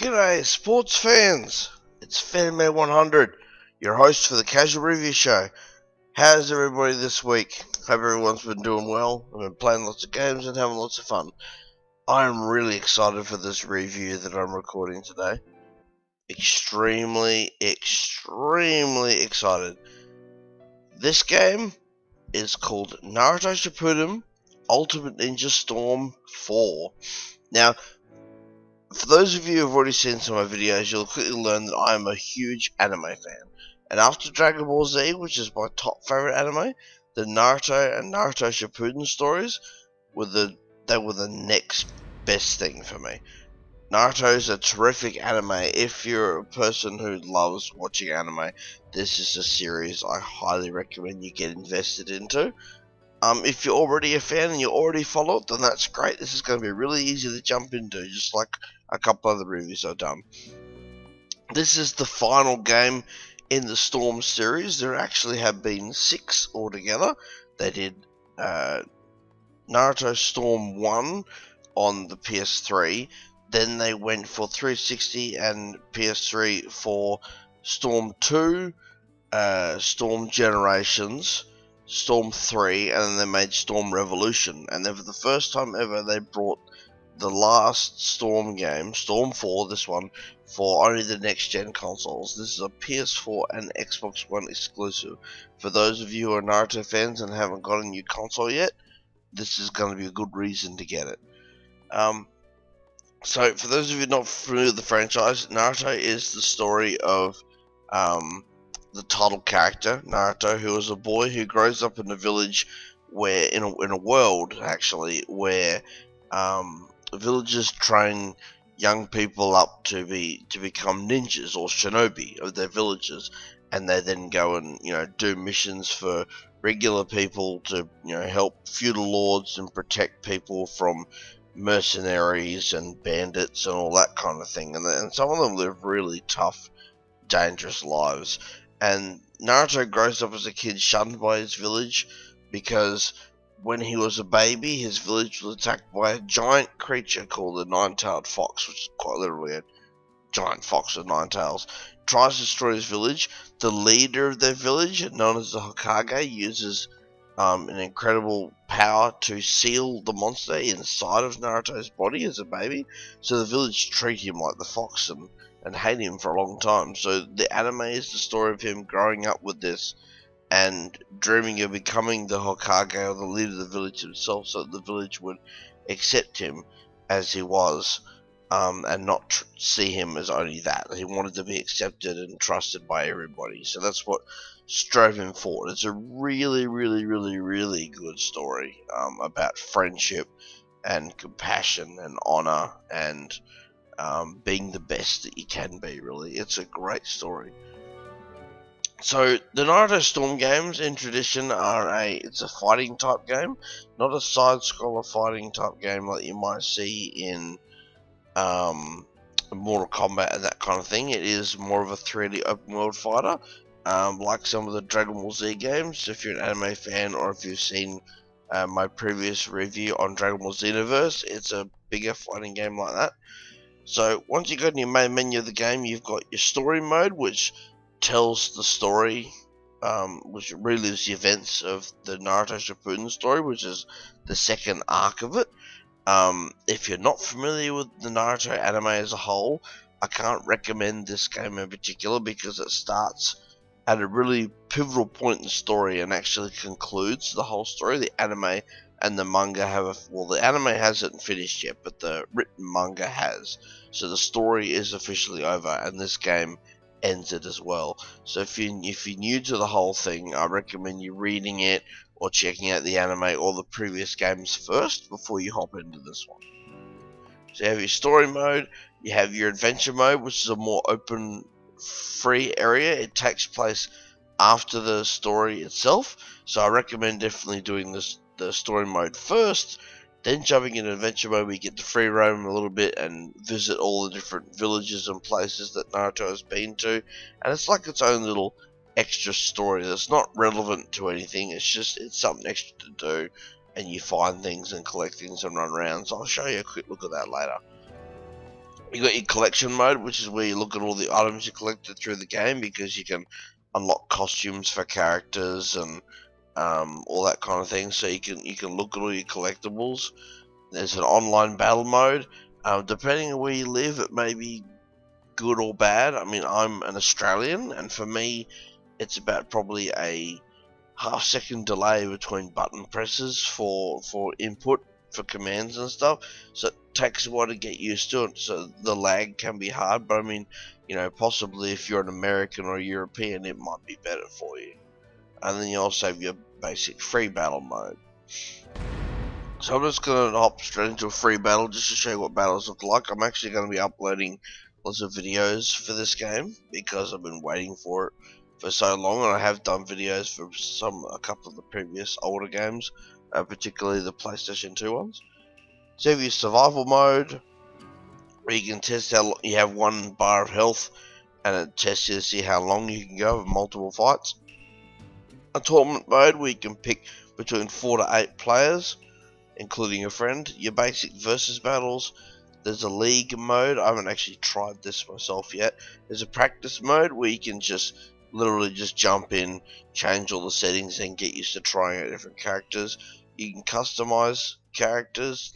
G'day, sports fans! It's FanMade100, your host for the Casual Review Show. How's everybody this week? Hope everyone's been doing well. I've been playing lots of games and having lots of fun. I'm really excited for this review that I'm recording today. Extremely excited. This game is called Naruto Shippuden Ultimate Ninja Storm 4. Now, for those of you who have already seen some of my videos, you'll quickly learn that I am a huge anime fan. And after Dragon Ball Z, which is my top favorite anime, the Naruto and Naruto Shippuden stories were the next best thing for me. Naruto is a terrific anime. If you're a person who loves watching anime, this is a series I highly recommend you get invested into. If you're already a fan and you already follow it, then that's great. This is going to be really easy to jump into, just like a couple other reviews I've done. This is the final game in the Storm series. There actually have been 6 altogether. They did Naruto Storm 1 on the PS3. Then they went for 360 and PS3 for Storm 2, Storm Generations, Storm 3, and then they made Storm Revolution. And then for the first time ever, they brought the last Storm game, Storm 4, this one, for only the next-gen consoles. This is a PS4 and Xbox One exclusive. For those of you who are Naruto fans and haven't got a new console yet, this is going to be a good reason to get it. So, for those of you not familiar with the franchise, Naruto is the story of the title character, Naruto, who is a boy who grows up in a village where, in a world actually, where villagers train young people up to become ninjas or shinobi of their villages, and they then go and do missions for regular people to help feudal lords and protect people from mercenaries and bandits and all that kind of thing. And some of them live really tough, dangerous lives. And Naruto grows up as a kid shunned by his village because when he was a baby, his village was attacked by a giant creature called the Nine-Tailed Fox, which is quite literally a giant fox with 9 tails. Tries to destroy his village. The leader of their village, known as the Hokage, uses an incredible power to seal the monster inside of Naruto's body as a baby, so the village treat him like the fox and hate him for a long time. So the anime is the story of him growing up with this and dreaming of becoming the Hokage or the leader of the village himself, so that the village would accept him as he was, and not see him as only that. He wanted to be accepted and trusted by everybody, so that's what drove him forward. It's a really good story about friendship and compassion and honor and being the best that you can be, really. It's a great story. So, the Naruto Storm games, in tradition, it's a fighting type game, not a side-scroller fighting type game like you might see in Mortal Kombat and that kind of thing. It is more of a 3D open world fighter, like some of the Dragon Ball Z games. If you're an anime fan, or if you've seen my previous review on Dragon Ball Xenoverse, it's a bigger fighting game like that. So, once you go to your main menu of the game, you've got your story mode, which tells the story, which relives the events of the Naruto Shippuden story, which is the second arc of it. If you're not familiar with the Naruto anime as a whole, I can't recommend this game in particular because it starts at a really pivotal point in the story and actually concludes the whole story. The anime and the manga the anime hasn't finished yet, but the written manga has. So the story is officially over, and this game ends it as well. So if you're new to the whole thing, I recommend you reading it or checking out the anime or the previous games first before you hop into this one. So you have your story mode, you have your adventure mode, which is a more open, free area. It takes place after the story itself, so I recommend definitely doing the story mode first, then jumping into adventure mode where you get to free roam a little bit and visit all the different villages and places that Naruto has been to, and it's like its own little extra story that's not relevant to anything. It's something extra to do, and you find things and collect things and run around. So I'll show you a quick look at that later. You got your collection mode, which is where you look at all the items you collected through the game, because you can unlock costumes for characters and all that kind of thing. So you can look at all your collectibles. There's an online battle mode. Depending on where you live, it may be good or bad. I mean, I'm an Australian, and for me, it's about probably a half-second delay between button presses for input for commands and stuff. So it takes a while to get used to it. So the lag can be hard, but I mean, possibly if you're an American or European, it might be better for you. And then you also have your basic free battle mode. So I'm just going to hop straight into a free battle just to show you what battles look like. I'm actually going to be uploading lots of videos for this game because I've been waiting for it for so long, and I have done videos for a couple of the previous older games, particularly the PlayStation 2 ones. So you have your survival mode, where you can test how you have 1 bar of health, and it tests you to see how long you can go with multiple fights. A tournament mode where you can pick between 4 to 8 players, including a friend. Your basic versus battles. There's a league mode. I haven't actually tried this myself yet. There's a practice mode where you can literally just jump in, change all the settings, and get used to trying out different characters. You can customize characters,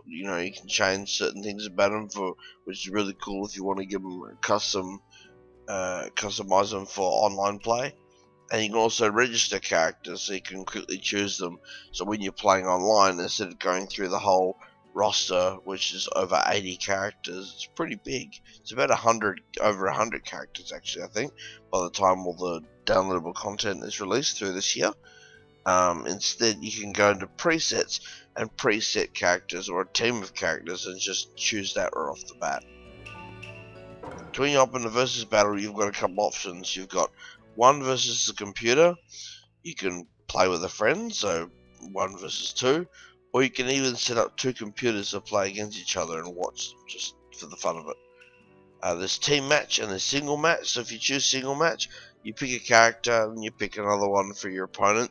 you can change certain things about them which is really cool if you want to give them a customize them for online play. And you can also register characters, so you can quickly choose them. So when you're playing online, instead of going through the whole roster, which is over 80 characters, it's pretty big. It's about over 100 characters actually, I think, by the time all the downloadable content is released through this year. Instead, you can go into presets and preset characters or a team of characters and just choose that right off the bat. When you up in the versus battle, you've got a couple options. You've got 1 versus the computer. You can play with a friend, so 1 versus 2, or you can even set up 2 computers to play against each other and watch just for the fun of it. There's team match and there's single match. So if you choose single match, you pick a character and you pick another one for your opponent.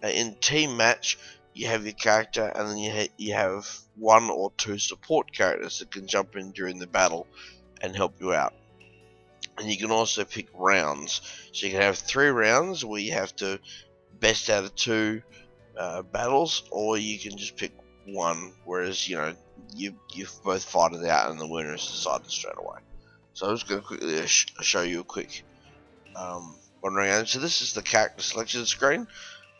In team match, you have your character and then you have 1 or 2 support characters that can jump in during the battle and help you out. And you can also pick rounds. So you can have 3 rounds where you have to best out of 2 battles, or you can just pick 1, whereas you both fight it out and the winner is decided straight away. So I'm just going to quickly show you a quick one around. So this is the character selection screen.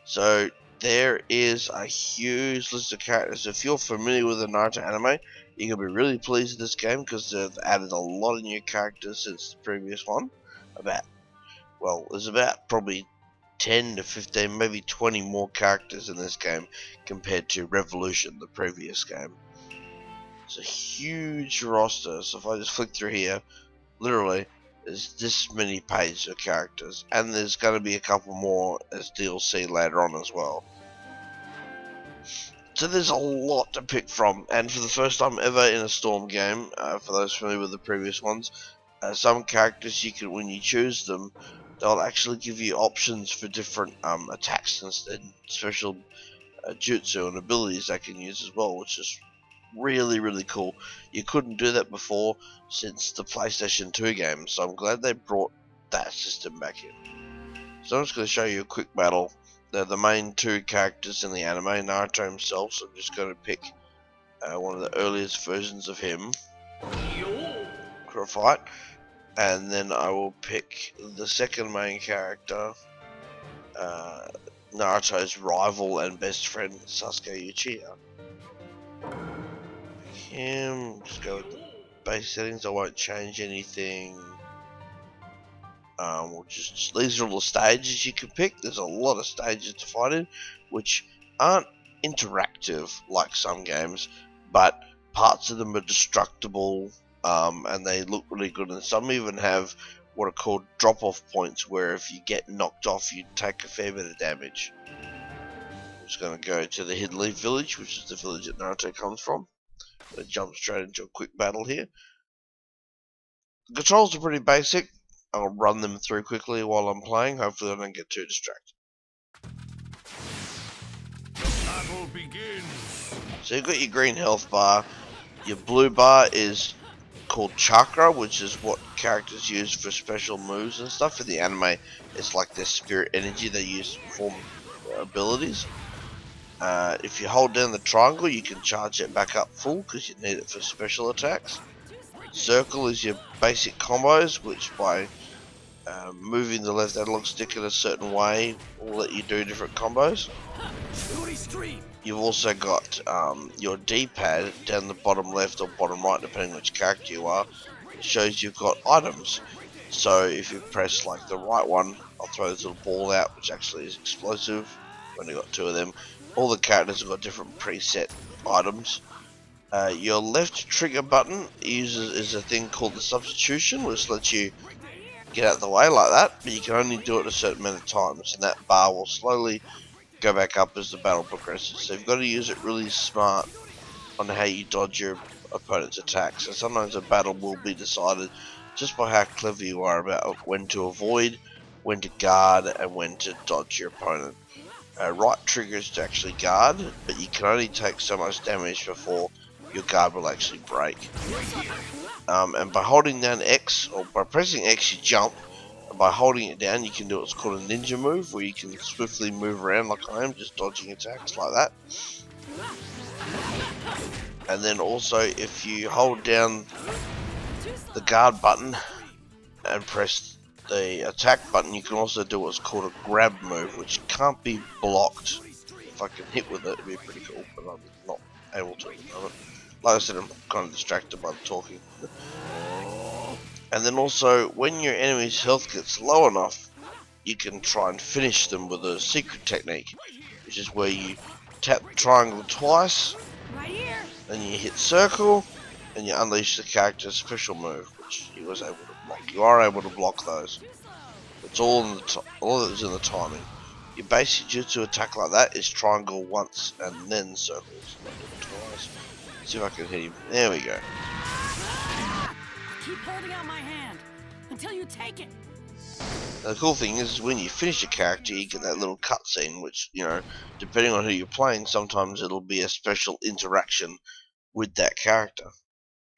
So there is a huge list of characters. If you're familiar with the Naruto anime, you're going to be really pleased with this game because they've added a lot of new characters since the previous one. There's about probably 10 to 15, maybe 20 more characters in this game compared to Revolution, the previous game. It's a huge roster, so if I just flick through here, literally, there's this many pages of characters, and there's going to be a couple more as DLC later on as well. So there's a lot to pick from, and for the first time ever in a Storm game, for those familiar with the previous ones, some characters when you choose them, they'll actually give you options for different attacks instead, special jutsu and abilities they can use as well, which is really, really cool. You couldn't do that before since the PlayStation 2 game, so I'm glad they brought that system back in. So I'm just going to show you a quick battle. They're the main 2 characters in the anime, Naruto himself, so I'm just going to pick one of the earliest versions of him for a fight, and then I will pick the second main character, Naruto's rival and best friend, Sasuke Uchiha. Just go with the base settings. I won't change anything. These are all the stages you can pick. There's a lot of stages to fight in, which aren't interactive like some games, but parts of them are destructible, and they look really good. And some even have what are called drop-off points, where if you get knocked off, you take a fair bit of damage. I'm just going to go to the Hidden Leaf Village, which is the village that Naruto comes from. I'm going to jump straight into a quick battle here. The controls are pretty basic. I'll run them through quickly while I'm playing. Hopefully I don't get too distracted. The battle begins. So you've got your green health bar. Your blue bar is called chakra, which is what characters use for special moves and stuff. In the anime, it's like their spirit energy they use to perform abilities. If you hold down the triangle, you can charge it back up full because you need it for special attacks. Circle is your basic combos, which by moving the left analog stick in a certain way will let you do different combos. You've also got your D-pad down the bottom left or bottom right, depending on which character you are. It shows you've got items. So if you press like the right one, I'll throw this little ball out, which actually is explosive. Only got 2 of them. All the characters have got different preset items. Your left trigger button is a thing called the substitution, which lets you get out of the way like that, but you can only do it a certain amount of times, and that bar will slowly go back up as the battle progresses. So you've got to use it really smart on how you dodge your opponent's attacks. And sometimes a battle will be decided just by how clever you are about when to avoid, when to guard, and when to dodge your opponent. Right triggers to actually guard, but you can only take so much damage before your guard will actually break. And by holding down X, or by pressing X you jump, and by holding it down you can do what's called a ninja move, where you can swiftly move around like I am, just dodging attacks like that. And then also if you hold down the guard button and press the attack button, you can also do what's called a grab move, which can't be blocked. If I can hit with it, it'd be pretty cool, but I'm not able to at the moment. Like I said, I'm kind of distracted by the talking. And then also, when your enemy's health gets low enough, you can try and finish them with a secret technique, which is where you tap the triangle twice, then you hit circle, and you unleash the character's special move, which he was able to block. You are able to block those. It's all in all that is in the timing. Your basic jutsu attack like that is triangle once and then circles, not do it twice. See if I can hit him. There we go. Keep holding out my hand until you take it. Now, the cool thing is when you finish a character, you get that little cutscene, which, you know, depending on who you're playing, sometimes it'll be a special interaction with that character.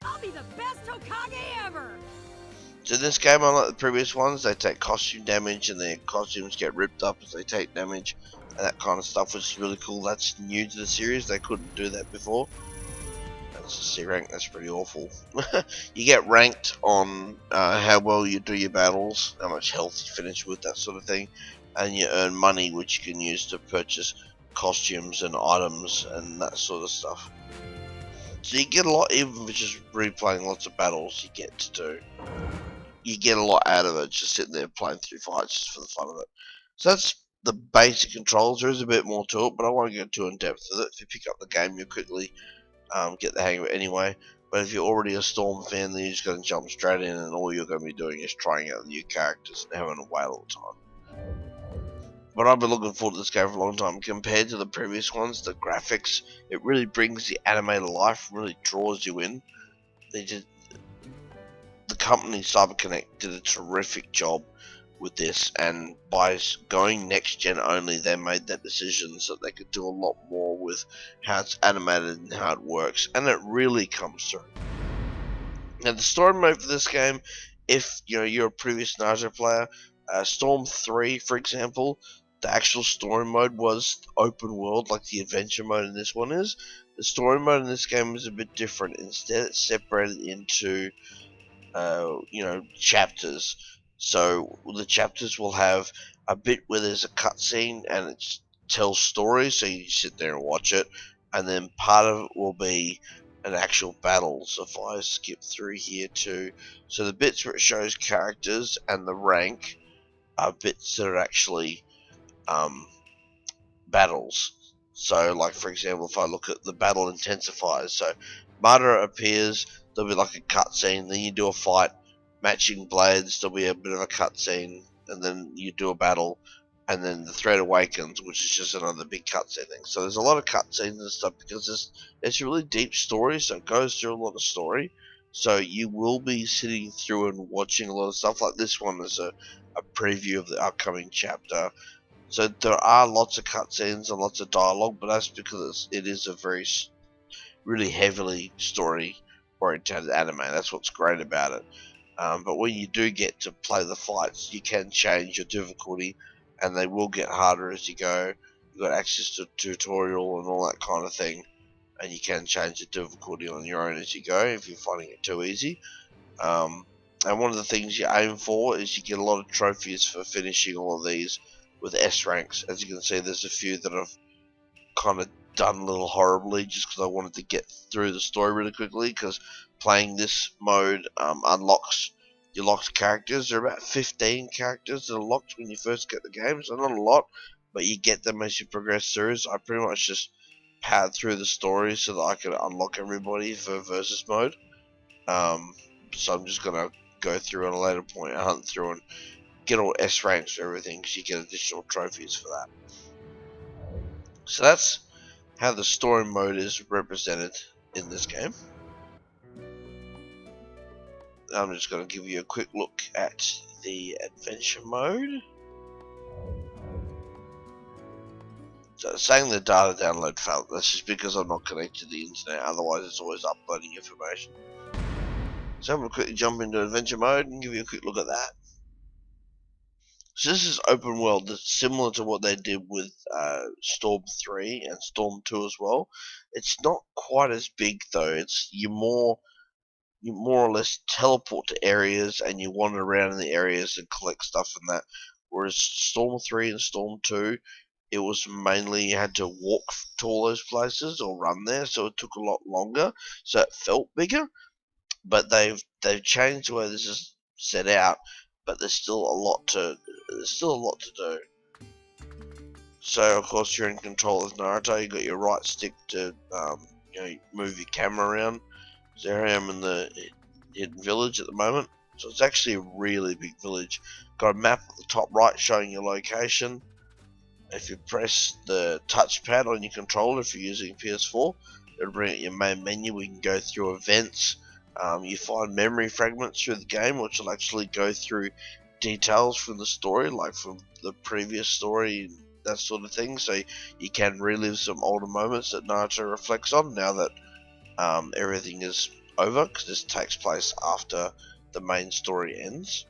I'll be the best Hokage ever. So in this game, unlike the previous ones, they take costume damage and their costumes get ripped up as they take damage and that kind of stuff, which is really cool. That's new to the series. They couldn't do that before. That's a C rank. That's pretty awful. You get ranked on how well you do your battles, how much health you finish with, that sort of thing, and you earn money which you can use to purchase costumes and items and that sort of stuff. So you get a lot, even if it's just replaying lots of battles, you get a lot out of it, just sitting there playing through fights just for the fun of it. So that's the basic controls. There is a bit more to it, but I won't go too in depth with it. If you pick up the game, you'll quickly get the hang of it anyway. But if you're already a Storm fan, then you're just going to jump straight in, and all you're going to be doing is trying out the new characters and having a whale all the time. But I've been looking forward to this game for a long time. Compared to the previous ones, the graphics, it really brings the anime to life, really draws you in. The company CyberConnect did a terrific job with this, and by going next gen only, they made that decision so that they could do a lot more with how it's animated and how it works, and it really comes through. Now the story mode for this game, if you're a previous Naruto player, Storm 3 for example, the actual story mode was open world like the adventure mode in this one is. The story mode in this game is a bit different. Instead it's separated into chapters. So the chapters will have a bit where there's a cutscene and it tells stories, so you sit there and watch it, and then part of it will be an actual battle. So if I skip through here too, so the bits where it shows characters and the rank are bits that are actually battles. So like for example, if I look at the battle intensifiers, so Madara appears, there'll be like a cutscene, then you do a fight, matching blades, there'll be a bit of a cutscene, and then you do a battle, and then the thread awakens, which is just another big cutscene thing. So there's a lot of cutscenes and stuff because it's a really deep story, so it goes through a lot of story. So you will be sitting through and watching a lot of stuff. Like this one is a preview of the upcoming chapter. So there are lots of cutscenes and lots of dialogue, but that's because it is a really heavily story oriented anime. That's what's great about it. But when you do get to play the fights, you can change your difficulty, and they will get harder as you go. You've got access to tutorial and all that kind of thing, and you can change the difficulty on your own as you go if you're finding it too easy. And one of the things you aim for is you get a lot of trophies for finishing all of these with S ranks. As you can see, there's a few that I've kind of done a little horribly just because I wanted to get through the story really quickly, because playing this mode unlocks your locked characters. There are about 15 characters that are locked when you first get the game, so not a lot, but you get them as you progress through. So I pretty much just powered through the story so that I could unlock everybody for versus mode. So I'm just going to go through at a later point and hunt through and get all S ranks for everything, because you get additional trophies for that. So that's how the story mode is represented in this game. I'm just going to give you a quick look at the adventure mode. So it's saying the data download failed. That's just because I'm not connected to the internet, otherwise it's always uploading information. So I'm going to quickly jump into adventure mode and give you a quick look at that. So this is open world. That's similar to what they did with Storm 3 and Storm 2 as well. It's not quite as big though. You more or less teleport to areas and you wander around in the areas and collect stuff and that. Whereas Storm 3 and Storm 2, it was mainly you had to walk to all those places or run there, so it took a lot longer. So it felt bigger. But they've changed the way this is set out. But there's still a lot to do. So of course you're in control of Naruto. You got your right stick to move your camera around. So here I am in the hidden village at the moment. So it's actually a really big village. Got a map at the top right showing your location. If you press the touchpad on your controller, if you're using PS4, it'll bring up your main menu. We can go through events. You find memory fragments through the game, which will actually go through details from the story, like from the previous story, that sort of thing. So you can relive some older moments that Naruto reflects on now that everything is over, because this takes place after the main story ends.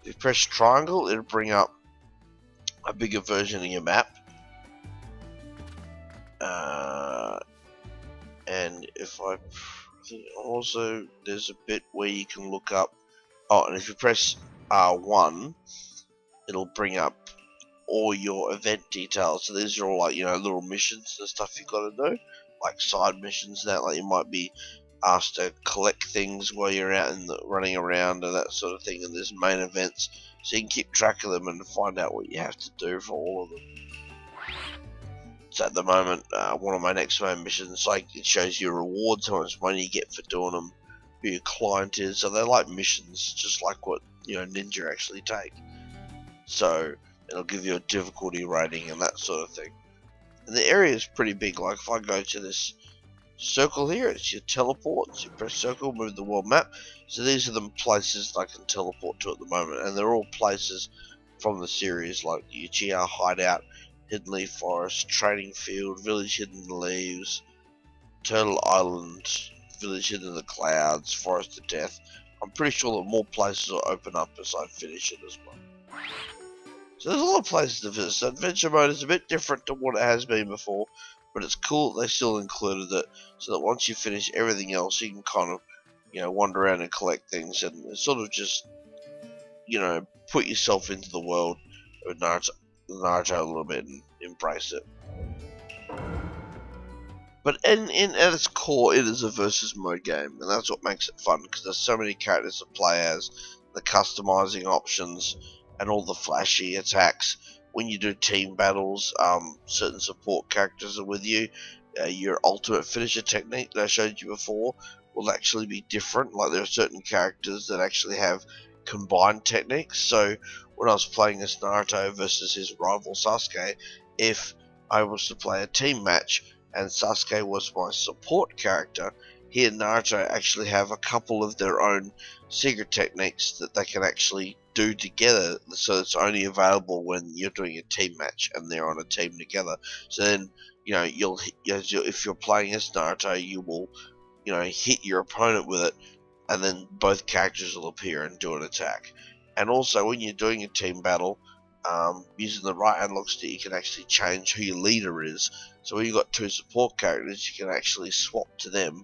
If you press triangle, it'll bring up a bigger version of your map. And if I think also there's a bit where you can look up. Oh, and if you press R1, it'll bring up all your event details. So these are all like little missions and stuff you got to do, like side missions and that. Like you might be asked to collect things while you're out running around and that sort of thing. And there's main events, so you can keep track of them and find out what you have to do for all of them. So at the moment, one of my next main missions, like it shows you rewards, how much money you get for doing them, who your client is. So they're like missions, just like what Ninja actually take. So it'll give you a difficulty rating and that sort of thing. And the area is pretty big. Like if I go to this circle here, it's your teleports. You press circle, move the world map. So these are the places that I can teleport to at the moment, and they're all places from the series, like Uchiha Hideout, Hidden Leaf Forest, Training Field, Village Hidden in the Leaves, Turtle Island, Village Hidden in the Clouds, Forest of Death. I'm pretty sure that more places will open up as I finish it as well. So there's a lot of places to visit. So adventure mode is a bit different to what it has been before, but it's cool that they still included it, so that once you finish everything else, you can kind of, wander around and collect things, and sort of just, put yourself into the world of Naruto a little bit and embrace it. But at its core, it is a versus mode game, and that's what makes it fun, because there's so many characters to play as, the customizing options, and all the flashy attacks. When you do team battles, certain support characters are with you. Your ultimate finisher technique that I showed you before will actually be different. Like there are certain characters that actually have combined techniques. So when I was playing as Naruto versus his rival Sasuke, if I was to play a team match and Sasuke was my support character, he and Naruto actually have a couple of their own secret techniques that they can actually do together, so it's only available when you're doing a team match and they're on a team together. So then, if you're playing as Naruto, you will hit your opponent with it, and then both characters will appear and do an attack. And also, when you're doing a team battle, using the right analog stick, you can actually change who your leader is. So when you've got two support characters, you can actually swap to them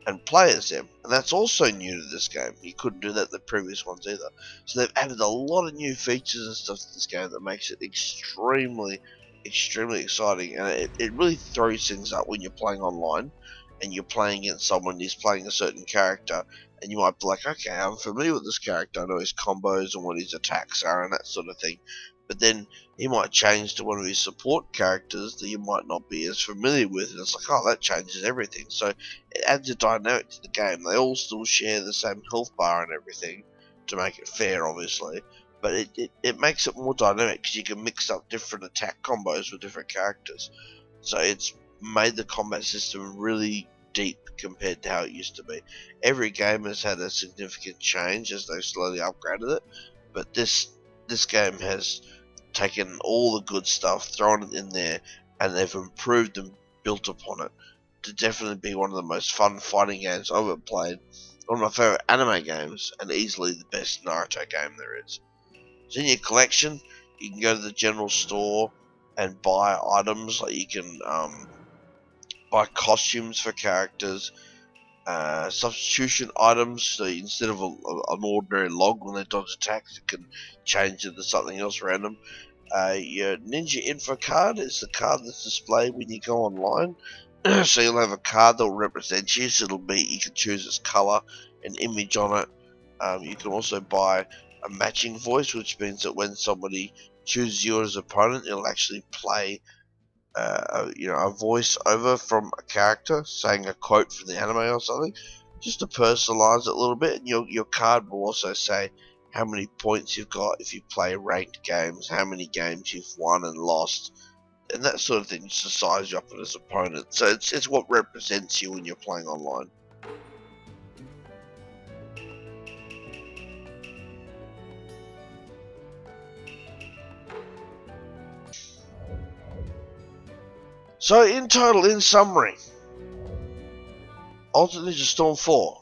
and play as them. And that's also new to this game. You couldn't do that in the previous ones either. So they've added a lot of new features and stuff to this game that makes it extremely exciting. And it really throws things up when you're playing online and you're playing against someone who's playing a certain character, and you might be like, okay, I'm familiar with this character, I know his combos and what his attacks are and that sort of thing. But then he might change to one of his support characters that you might not be as familiar with, and it's like, oh, that changes everything. So it adds a dynamic to the game. They all still share the same health bar and everything, to make it fair, obviously. But it makes it more dynamic because you can mix up different attack combos with different characters. So it's made the combat system really deep compared to how it used to be. Every game has had a significant change as they've slowly upgraded it, but this game has taken all the good stuff, thrown it in there, and they've improved and built upon it to definitely be one of the most fun fighting games I've ever played, one of my favourite anime games, and easily the best Naruto game there is. So in your collection, you can go to the general store and buy items, like you can buy costumes for characters, substitution items, so instead of an ordinary log when they dodge attacks, you can change it to something else random. Your ninja info card is the card that's displayed when you go online. So you'll have a card that will represent you, so you can choose its colour and image on it. You can also buy a matching voice, which means that when somebody chooses you as opponent, it'll actually play a voice over from a character saying a quote from the anime or something, just to personalize it a little bit. And your card will also say how many points you've got if you play ranked games, how many games you've won and lost, and that sort of thing, just to size you up as opponent. So it's what represents you when you're playing online. So in total, in summary, Ultimate Ninja Storm 4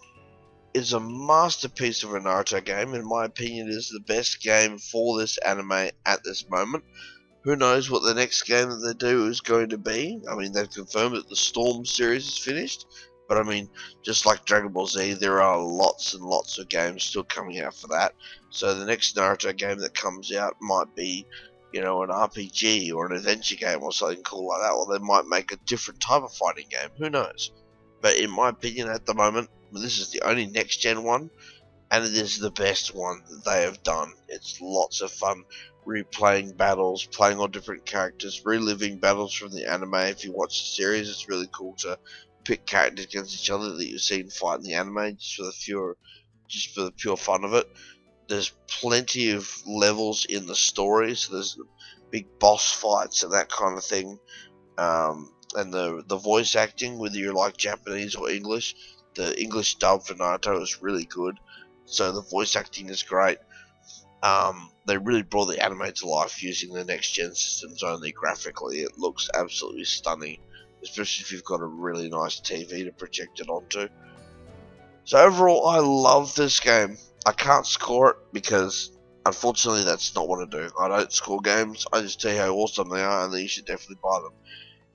is a masterpiece of a Naruto game. In my opinion, it is the best game for this anime at this moment. Who knows what the next game that they do is going to be. I mean, they've confirmed that the Storm series is finished, but I mean, just like Dragon Ball Z, there are lots and lots of games still coming out for that. So the next Naruto game that comes out might be, an RPG or an adventure game or something cool like that, or they might make a different type of fighting game. Who knows? But in my opinion, at the moment, this is the only next gen one, and it is the best one that they have done. It's lots of fun replaying battles, playing on different characters, reliving battles from the anime. If you watch the series, it's really cool to pit characters against each other that you've seen fight in the anime, just for the pure fun of it. There's plenty of levels in the story, so there's big boss fights and that kind of thing. And the voice acting, whether you like Japanese or English, the English dub for Naruto is really good. So the voice acting is great. They really brought the anime to life using the next gen systems only graphically. It looks absolutely stunning, especially if you've got a really nice TV to project it onto. So overall, I love this game. I can't score it because unfortunately that's not what I do. I don't score games, I just tell you how awesome they are and that you should definitely buy them.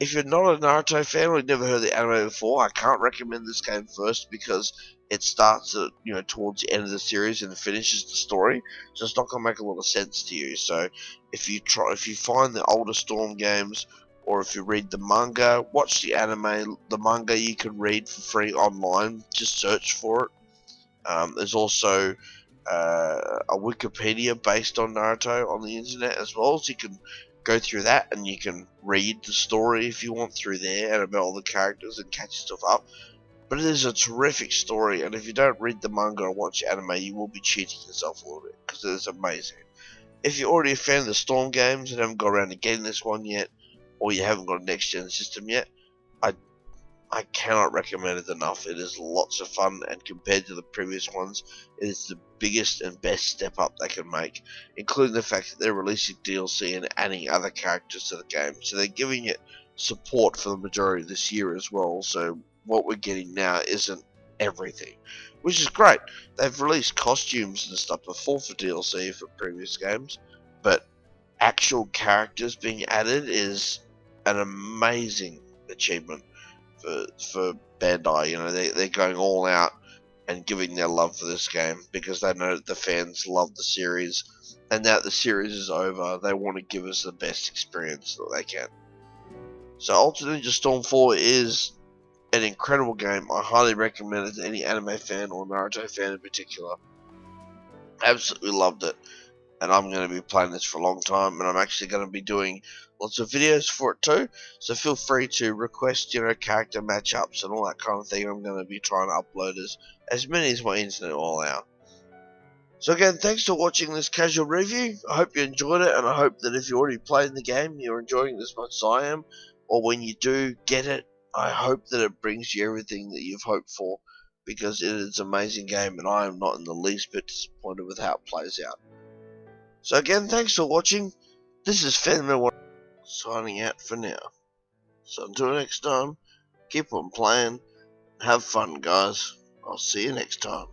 If you're not a Naruto fan or you've never heard of the anime before, I can't recommend this game first because it starts at, towards the end of the series and finishes the story, so it's not gonna make a lot of sense to you. So if you find the older Storm games, or if you read the manga, watch the anime. The manga you can read for free online. Just search for it. There's also a Wikipedia based on Naruto on the internet as well, so you can go through that and you can read the story if you want through there and about all the characters and catch stuff up. But it is a terrific story, and if you don't read the manga or watch anime, you will be cheating yourself a little bit because it is amazing. If you're already a fan of the Storm games and haven't got around to getting this one yet, or you haven't got a next gen system yet, I cannot recommend it enough. It is lots of fun, and compared to the previous ones, it is the biggest and best step up they can make, including the fact that they're releasing DLC and adding other characters to the game. So they're giving it support for the majority of this year as well, so what we're getting now isn't everything, which is great. They've released costumes and stuff before for DLC for previous games, but actual characters being added is an amazing achievement for Bandai. You know, they're going all out and giving their love for this game because they know that the fans love the series, and now that the series is over, they want to give us the best experience that they can. So Ultimate Ninja Storm 4 is an incredible game. I highly recommend it to any anime fan or Naruto fan in particular. Absolutely loved it, and I'm going to be playing this for a long time, and I'm actually going to be doing lots of videos for it too, so feel free to request, you know, character matchups and all that kind of thing. I'm going to be trying to upload as many as my internet will allow. So again, thanks for watching this casual review. I hope you enjoyed it, and I hope that if you already played the game, you're enjoying it as much as I am, or when you do get it, I hope that it brings you everything that you've hoped for, because it is an amazing game, and I am not in the least bit disappointed with how it plays out. So again, thanks for watching. This is Fenman signing out for now. So until next time, keep on playing, have fun guys. I'll see you next time.